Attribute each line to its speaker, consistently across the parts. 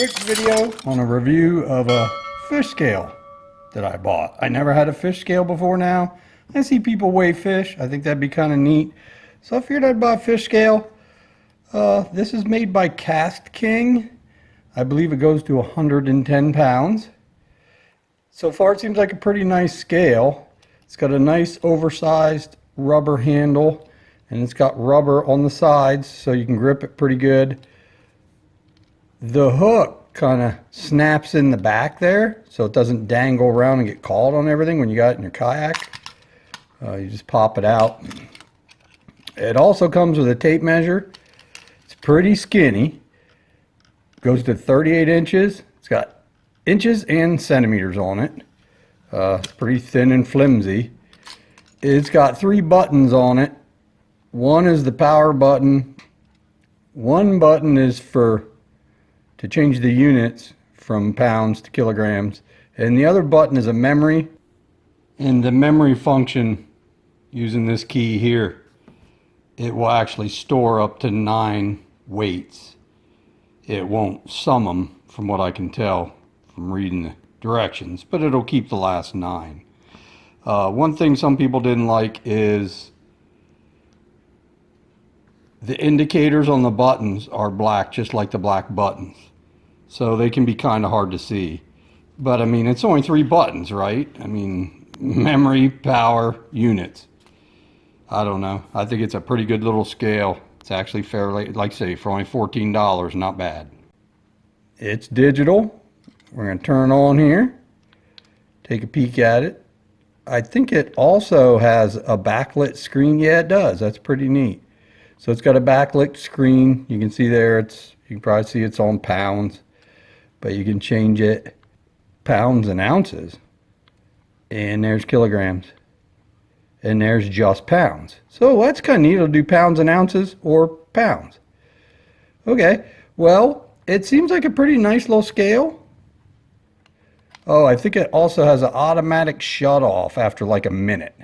Speaker 1: quick video on a review of a fish scale that I bought. I never had a fish scale before now. I see people weigh fish. I think that'd be kind of neat. So I figured I'd buy a fish scale. This is made by Kastking. I believe it goes to 110 pounds. So far it seems like a pretty nice scale. It's got a nice oversized rubber handle and it's got rubber on the sides so you can grip it pretty good. The hook kind of snaps in the back there so it doesn't dangle around and get caught on everything when you got it in your kayak. You just pop it out. It also comes with a tape measure. It's pretty skinny. Goes to 38 inches. It's got inches and centimeters on it. It's pretty thin and flimsy. It's got 3 buttons on it. One is the power button. One button is to change the units from pounds to kilograms. And the other button is a memory. And the memory function, using this key here, it will actually store up to 9 weights. It won't sum them, from what I can tell from reading the directions, but it'll keep the last 9. One thing some people didn't like is the indicators on the buttons are black, just like the black buttons. So they can be kind of hard to see. But I mean, it's only 3 buttons, right? I mean, memory, power, units. I don't know. I think it's a pretty good little scale. It's actually fairly, like I say, for only $14, not bad. It's digital. We're going to turn on here. Take a peek at it. I think it also has a backlit screen. Yeah, it does. That's pretty neat. So it's got a backlit screen. You can see there, you can probably see it's on pounds, but you can change it pounds and ounces. And there's kilograms. And there's just pounds. So that's kind of neat. It'll do pounds and ounces or pounds. Okay, well, it seems like a pretty nice little scale. Oh, I think it also has an automatic shut off after like a minute.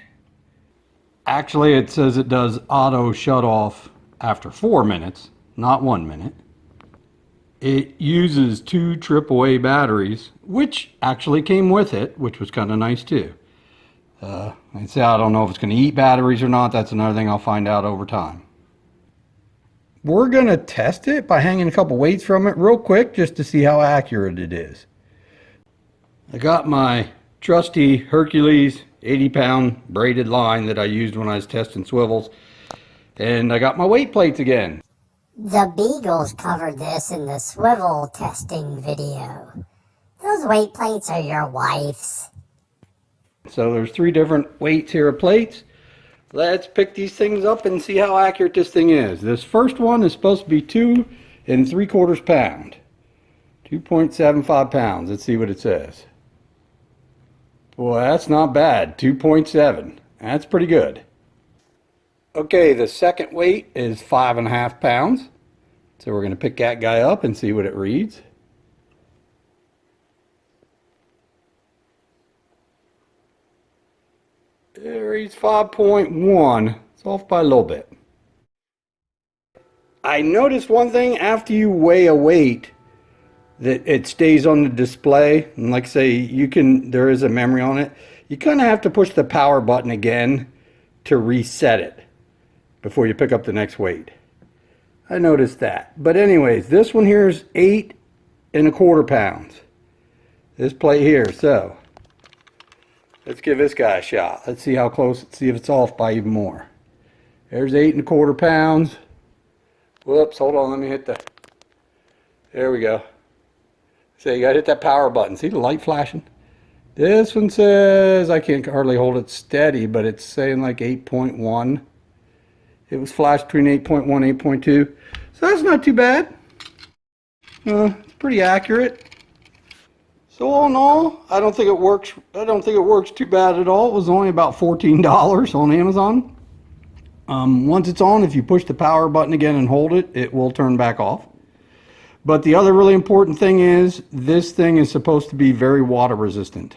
Speaker 1: Actually, it says it does auto shut off after 4 minutes, not 1 minute. It uses 2 AAA batteries, which actually came with it, which was kind of nice too. Like I say, I don't know if it's going to eat batteries or not. That's another thing I'll find out over time. We're going to test it by hanging a couple weights from it real quick just to see how accurate it is. I got my trusty Hercules 80-pound braided line that I used when I was testing swivels. And I got my weight plates again.
Speaker 2: The Beagles covered this in the swivel testing video. Those weight plates are your wife's.
Speaker 1: So there's 3 different weights here of plates. Let's pick these things up and see how accurate this thing is. This first one is supposed to be 2 3/4 pounds. 2.75 pounds. Let's see what it says. Boy, that's not bad. 2.7. That's pretty good. Okay, the second weight is 5.5 pounds. So we're going to pick that guy up and see what it reads. It reads 5.1. It's off by a little bit. I noticed one thing after you weigh a weight that it stays on the display. And like I say, there is a memory on it. You kind of have to push the power button again to reset it before you pick up the next weight. I noticed that. But anyways, this one here is 8.25 pounds. This plate here, so let's give this guy a shot. Let's see how close, see if it's off by even more. There's 8.25 pounds. Whoops, hold on, let me hit there we go. So you gotta hit that power button. See the light flashing? This one says, I can't hardly hold it steady, but it's saying like 8.1. It was flashed between 8.1 and 8.2. So that's not too bad. It's pretty accurate. So all in all, I don't think it works too bad at all. It was only about $14 on Amazon. Once it's on, if you push the power button again and hold it, it will turn back off. But the other really important thing is this thing is supposed to be very water resistant.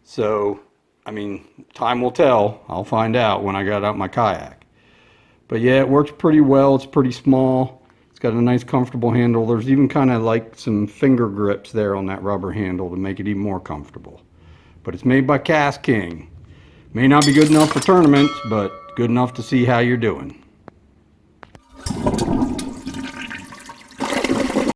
Speaker 1: So, I mean, time will tell. I'll find out when I got out my kayak. But yeah, it works pretty well. It's pretty small. It's got a nice comfortable handle. There's even kind of like some finger grips there on that rubber handle to make it even more comfortable. But it's made by Kastking. May not be good enough for tournaments, but good enough to see how you're doing.